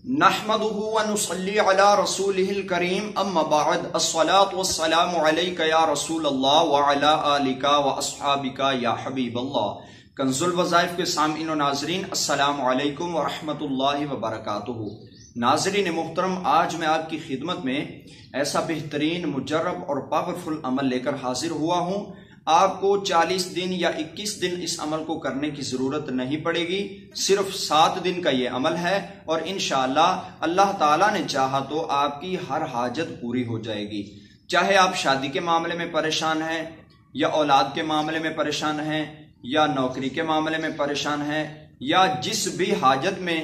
نحمدہ ونصلی علی رسولہ الکریم اما بعد الصلاۃ والسلام علیک یا رسول اللہ وعلی آلک واصحابک یا حبیب اللہ۔ کنز الوظائف کے سامعین و ناظرین، السلام علیکم ورحمۃ اللہ وبرکاتہ۔ ناظرین محترم، آج میں آپ کی خدمت میں ایسا بہترین، مجرب اور پاورفل عمل لے کر حاضر ہوا ہوں۔ آپ کو 40 دن یا 21 دن اس عمل کو کرنے کی ضرورت نہیں پڑے گی، صرف 7 دن کا یہ عمل ہے، اور انشاءاللہ اللہ تعالیٰ نے چاہا تو آپ کی ہر حاجت پوری ہو جائے گی۔ چاہے آپ شادی کے معاملے میں پریشان ہیں، یا اولاد کے معاملے میں پریشان ہیں، یا نوکری کے معاملے میں پریشان ہیں، یا جس بھی حاجت میں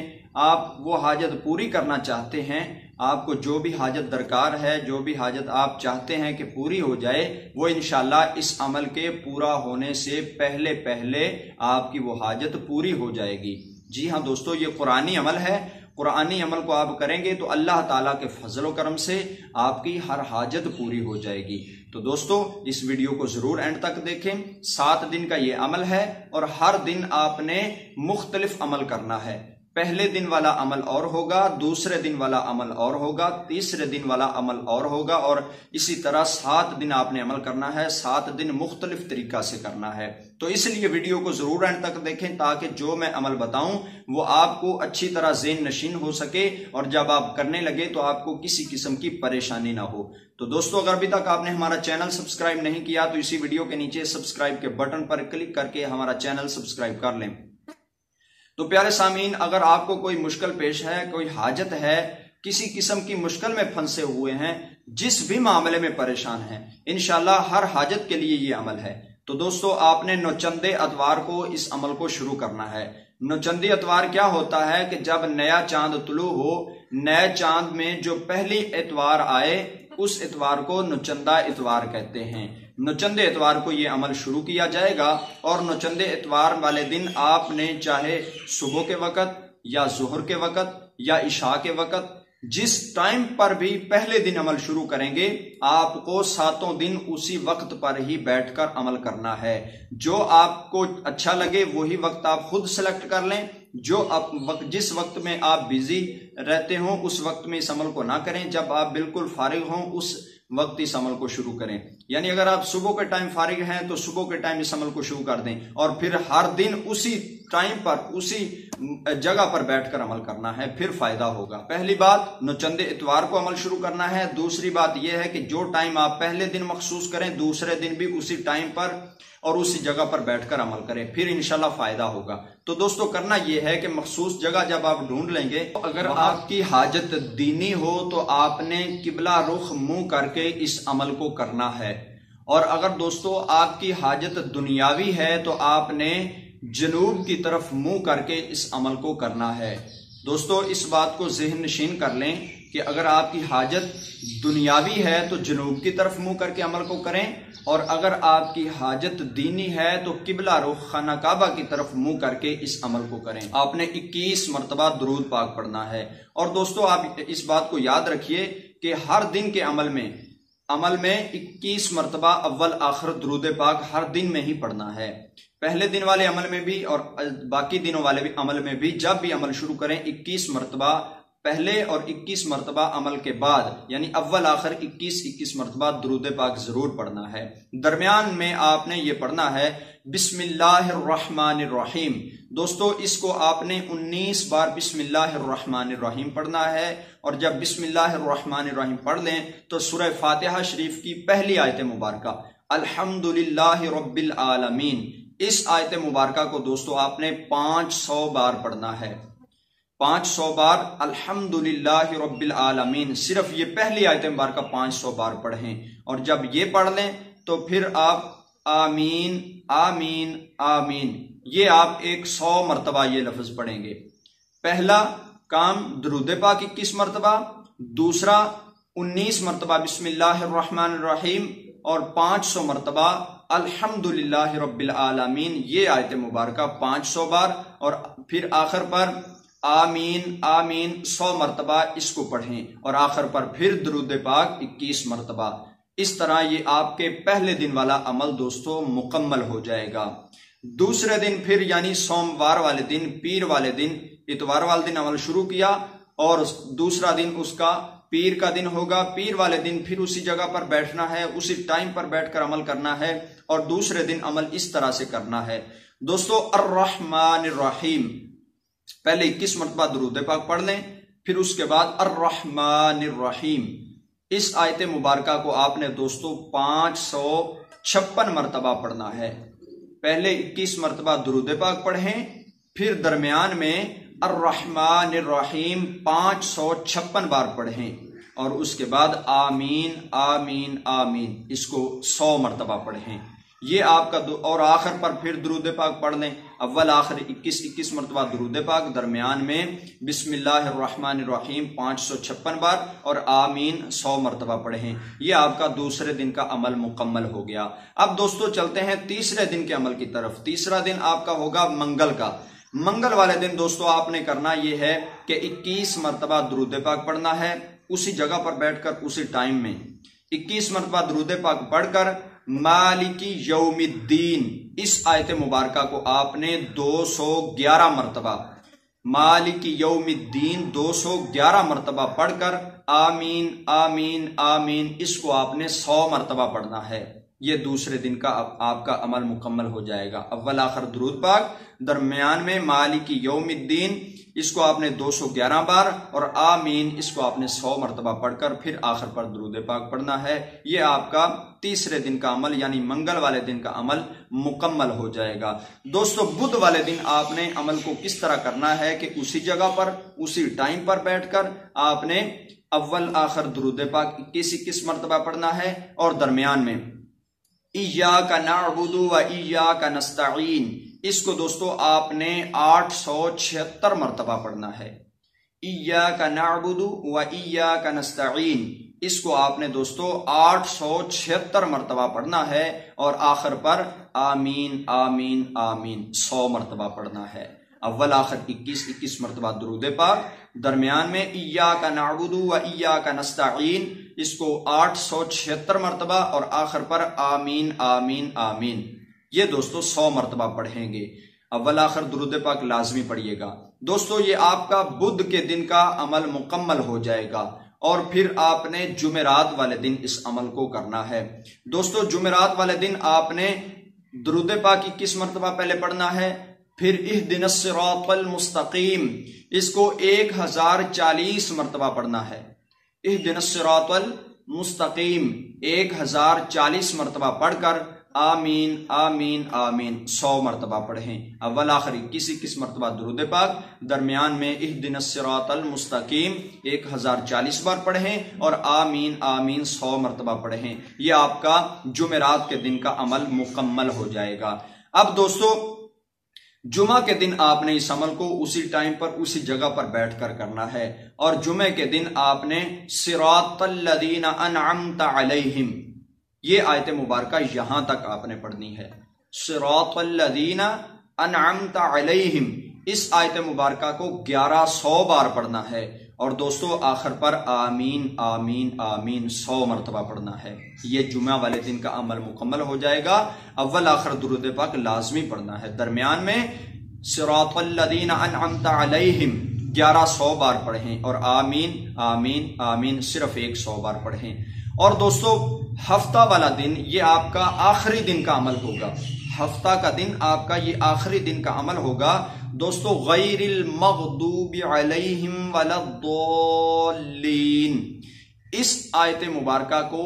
آپ وہ حاجت پوری کرنا چاہتے ہیں، آپ کو جو بھی حاجت درکار ہے، جو بھی حاجت آپ چاہتے ہیں کہ پوری ہو جائے، وہ انشاءاللہ اس عمل کے پورا ہونے سے پہلے آپ کی وہ حاجت پوری ہو جائے گی۔ جی ہاں دوستو، یہ قرآنی عمل ہے۔ قرآنی عمل کو آپ کریں گے تو اللہ تعالیٰ کے فضل و کرم سے آپ کی ہر حاجت پوری ہو جائے گی۔ تو دوستو، اس ویڈیو کو ضرور اینڈ تک دیکھیں۔ 7 دن کا یہ عمل ہے، اور ہر دن آپ نے مختلف عمل کرنا ہے۔ پہلے دن والا عمل اور ہوگا، دوسرے دن والا عمل اور ہوگا، تیسرے دن والا عمل اور ہوگا، اور اسی طرح 7 دن آپ نے عمل کرنا ہے۔ 7 دن مختلف طریقہ سے کرنا ہے۔ تو اس لیے ویڈیو کو ضرور اینڈ تک دیکھیں، تاکہ جو میں عمل بتاؤں وہ آپ کو اچھی طرح ذہن نشین ہو سکے، اور جب آپ کرنے لگے تو آپ کو کسی قسم کی پریشانی نہ ہو۔ تو دوستو، اگر ابھی تک آپ نے ہمارا چینل سبسکرائب نہیں کیا تو اسی ویڈیو کے نیچے سبسکرائب کے بٹن پر کلک کر کے ہمارا چینل سبسکرائب کر لیں۔ تو پیارے سامعین، اگر آپ کو کوئی مشکل پیش ہے، کوئی حاجت ہے، کسی قسم کی مشکل میں پھنسے ہوئے ہیں، جس بھی معاملے میں پریشان ہیں، انشاءاللہ ہر حاجت کے لیے یہ عمل ہے۔ تو دوستو، آپ نے نوچندے اتوار کو اس عمل کو شروع کرنا ہے۔ نوچندی اتوار کیا ہوتا ہے کہ جب نیا چاند طلوع ہو، نئے چاند میں جو پہلی اتوار آئے، اس اتوار کو نوچندہ اتوار کہتے ہیں۔ نوچندے اتوار کو یہ عمل شروع کیا جائے گا، اور نوچندے اتوار والے دن آپ نے چاہے صبح کے وقت، یا ظہر کے وقت، یا عشاء کے وقت، جس ٹائم پر بھی پہلے دن عمل شروع کریں گے، آپ کو 7 دن اسی وقت پر ہی بیٹھ کر عمل کرنا ہے۔ جو آپ کو اچھا لگے وہی وقت آپ خود سلیکٹ کر لیں۔ جس وقت میں آپ بیزی رہتے ہوں اس وقت میں اس عمل کو نہ کریں، جب آپ بالکل فارغ ہوں اس وقت اس عمل کو شروع کریں۔ یعنی اگر آپ صبح کے ٹائم فارغ ہیں تو صبح کے ٹائم اس عمل کو شروع کر دیں، اور پھر ہر دن اسی ٹائم پر اسی جگہ پر بیٹھ کر عمل کرنا ہے، پھر فائدہ ہوگا۔ پہلی بات، نوچندے اتوار کو عمل شروع کرنا ہے۔ دوسری بات یہ ہے کہ جو ٹائم آپ پہلے دن مخصوص کریں، دوسرے دن بھی اسی ٹائم پر اور اسی جگہ پر بیٹھ کر عمل کریں، پھر انشاءاللہ فائدہ ہوگا۔ تو دوستو، کرنا یہ ہے کہ مخصوص جگہ جب آپ ڈھونڈ لیں گے، اگر آپ کی حاجت دینی ہو تو آپ نے قبلہ رخ منہ کر کے اس عمل کو کرنا ہے، اور اگر دوستو آپ کی حاجت دنیاوی ہے تو آپ نے جنوب کی طرف منہ کر کے اس عمل کو کرنا ہے۔ دوستو، اس بات کو ذہن نشین کر لیں کہ اگر آپ کی حاجت دنیاوی ہے تو جنوب کی طرف منہ کر کے عمل کو کریں، اور اگر آپ کی حاجت دینی ہے تو قبلہ رخ خانہ کعبہ کی طرف منہ کر کے اس عمل کو کریں۔ آپ نے 21 مرتبہ درود پاک پڑھنا ہے۔ اور دوستو، آپ اس بات کو یاد رکھیے کہ ہر دن کے عمل میں 21 مرتبہ اول آخر درود پاک ہر دن میں ہی پڑھنا ہے۔ پہلے دن والے عمل میں بھی اور باقی دنوں والے بھی عمل میں بھی، جب بھی عمل شروع کریں 21 مرتبہ پہلے اور 21 مرتبہ عمل کے بعد، یعنی اول آخر 21 مرتبہ درود پاک ضرور پڑھنا ہے۔ درمیان میں آپ نے یہ پڑھنا ہے بسم اللہ الرحمن الرحیم۔ دوستو، اس کو آپ نے 19 بار بسم اللہ الرحمن الرحیم پڑھنا ہے، اور جب بسم اللہ الرحمن الرحیم پڑھ لیں تو سورہ فاتحہ شریف کی پہلی آیت مبارکہ الحمدللہ رب العالمین، اس آیت مبارکہ کو دوستو آپ نے 500 بار پڑھنا ہے۔ 500 بار الحمدللہ رب العالمین، صرف یہ پہلی آیت مبارکہ 500 بار پڑھیں، اور جب یہ پڑھ لیں تو پھر آپ آمین آمین آمین، یہ آپ 100 مرتبہ یہ لفظ پڑھیں گے۔ پہلا کام درود پاک 21 مرتبہ، دوسرا 19 مرتبہ بسم اللہ الرحمن الرحیم، اور 500 مرتبہ الحمدللہ رب العالمین، یہ آیت مبارکہ 500 بار، اور پھر آخر پر آمین آمین 100 مرتبہ اس کو پڑھیں، اور آخر پر پھر درود پاک 21 مرتبہ۔ اس طرح یہ آپ کے پہلے دن والا عمل دوستو مکمل ہو جائے گا۔ دوسرے دن پھر یعنی سوموار والے دن، پیر والے دن، اتوار والے دن عمل شروع کیا، اور دوسرا دن اس کا پیر کا دن ہوگا، پیر والے دن پھر اسی جگہ پر بیٹھنا ہے، اسی ٹائم پر بیٹھ کر عمل کرنا ہے، اور دوسرے دن عمل اس طرح سے کرنا ہے۔ دوستو الرحمن الرحیم، پہلے 21 مرتبہ درود پاک پڑھ لیں، پھر اس کے بعد الرحمن الرحیم۔ اس آیت مبارکہ کو آپ نے دوستو 556 مرتبہ پڑھنا ہے۔ پہلے 21 مرتبہ درود پاک پڑھیں، پھر درمیان میں الرحمن الرحیم 556 بار پڑھیں، اور اس کے بعد آمین آمین آمین اس کو 100 مرتبہ پڑھیں۔ یہ آپ کا اور آخر پر پھر درود پاک پڑھ لیں، اول آخر 21 مرتبہ درود پاک، درمیان میں بسم اللہ الرحمن الرحیم 556 بار اور آمین 100 مرتبہ پڑھیں۔ یہ آپ کا دوسرے دن کا عمل مکمل ہو گیا۔ اب دوستو چلتے ہیں تیسرے دن کے عمل کی طرف۔ تیسرا دن آپ کا ہوگا منگل کا۔ منگل والے دن دوستو آپ نے کرنا یہ ہے کہ 21 مرتبہ درود پاک پڑھنا ہے، اسی جگہ پر بیٹھ کر اسی ٹائم میں 21 مرتبہ درود پاک پڑھ کر مالکی یوم الدین، اس آیت مبارکہ کو آپ نے 211 مرتبہ، مالکی یوم الدین 211 مرتبہ پڑھ کر آمین آمین آمین اس کو آپ نے 100 مرتبہ پڑھنا ہے۔ یہ دوسرے دن کا آپ کا عمل مکمل ہو جائے گا۔ اول آخر درود پاک، درمیان میں مالکی یوم الدین اس کو آپ نے 211 بار اور آمین اس کو آپ نے 100 مرتبہ پڑھ کر پھر آخر پر درود پاک پڑھنا ہے۔ یہ آپ کا تیسرے دن کا عمل یعنی منگل والے دن کا عمل مکمل ہو جائے گا۔ دوستو بدھ والے دن آپ نے عمل کو کس طرح کرنا ہے کہ اسی جگہ پر اسی ٹائم پر بیٹھ کر آپ نے اول آخر درود پاک 21 مرتبہ پڑھنا ہے، اور درمیان میں ایاک نعبد و ایاک نستعین اس کو دوستو آپ نے 876 مرتبہ پڑھنا ہے۔ ایاک نعبد و ایاک نستعین اس کو آپ نے دوستو 876 مرتبہ پڑھنا ہے، اور آخر پر آمین آمین آمین 100 مرتبہ پڑھنا ہے۔ اول آخر 21 مرتبہ درود پاک، درمیان میں ایاک نعبد و ایاک نستعین اس کو 876 مرتبہ اور آخر پر آمین آمین آمین یہ دوستو 100 مرتبہ پڑھیں گے۔ اول آخر درود پاک لازمی پڑھیے گا۔ دوستو یہ آپ کا بدھ کے دن کا عمل مکمل ہو جائے گا، اور پھر آپ نے جمعرات والے دن اس عمل کو کرنا ہے۔ دوستو جمعرات والے دن آپ نے درود پاک 21 مرتبہ پہلے پڑھنا ہے، پھر اہدنا الصراط المستقیم اس کو 1040 مرتبہ پڑھنا ہے۔ اہدنا الصراط المستقیم 1040 مرتبہ پڑھ کر آمین آمین آمین 100 مرتبہ پڑھیں۔ اول آخر 21 مرتبہ درود پاک، درمیان میں اہدنا الصراط المستقیم 1040 بار پڑھیں اور آمین آمین 100 مرتبہ پڑھیں۔ یہ آپ کا جمعرات کے دن کا عمل مکمل ہو جائے گا۔ اب دوستو جمعہ کے دن آپ نے اس عمل کو اسی ٹائم پر اسی جگہ پر بیٹھ کر کرنا ہے، اور جمعے کے دن آپ نے صراط الذین انعمت علیہم یہ آیت مبارکہ یہاں تک آپ نے پڑھنی ہے۔ صراط الذین انعمت علیہم اس آیت مبارکہ کو 1100 بار پڑھنا ہے، اور دوستو آخر پر آمین آمین آمین 100 مرتبہ پڑھنا ہے۔ یہ جمعہ والے دن کا عمل مکمل ہو جائے گا۔ اول آخر درود پاک لازمی پڑھنا ہے، درمیان میں صراط الذین انعمت علیہم 1100 بار پڑھیں، اور آمین آمین آمین صرف 100 بار پڑھیں۔ اور دوستو ہفتہ والا دن یہ آپ کا آخری دن کا عمل ہوگا۔ ہفتہ کا دن آپ کا یہ آخری دن کا عمل ہوگا دوستو، غیر المغضوب علیہم ولا الضالین اس آیت مبارکہ کو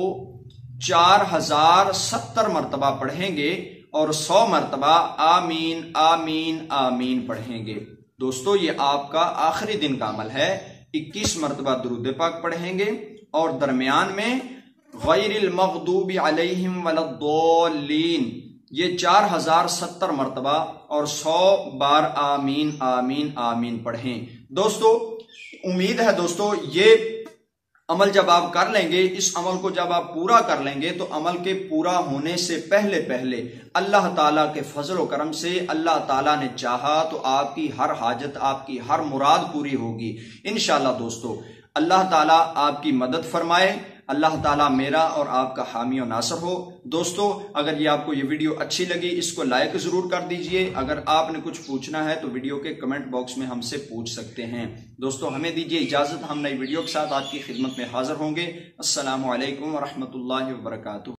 4070 مرتبہ پڑھیں گے اور 100 مرتبہ آمین آمین آمین پڑھیں گے۔ دوستو یہ آپ کا آخری دن کا عمل ہے۔ 21 مرتبہ درود پاک پڑھیں گے اور درمیان میں غیر المغضوب علیہم ولا الضالین یہ 4070 مرتبہ اور 100 بار آمین آمین آمین پڑھیں۔ دوستو امید ہے دوستو یہ عمل جب آپ کر لیں گے، اس عمل کو جب آپ پورا کر لیں گے تو عمل کے پورا ہونے سے پہلے اللہ تعالیٰ کے فضل و کرم سے اللہ تعالیٰ نے چاہا تو آپ کی ہر حاجت، آپ کی ہر مراد پوری ہوگی انشاءاللہ۔ دوستو اللہ تعالیٰ آپ کی مدد فرمائے، اللہ تعالیٰ میرا اور آپ کا حامی و ناصر ہو۔ دوستو اگر یہ آپ کو یہ ویڈیو اچھی لگی اس کو لائک ضرور کر دیجئے۔ اگر آپ نے کچھ پوچھنا ہے تو ویڈیو کے کمنٹ باکس میں ہم سے پوچھ سکتے ہیں۔ دوستو ہمیں دیجئے اجازت، ہم نئی ویڈیو کے ساتھ آپ کی خدمت میں حاضر ہوں گے۔ السلام علیکم ورحمۃ اللہ وبرکاتہ۔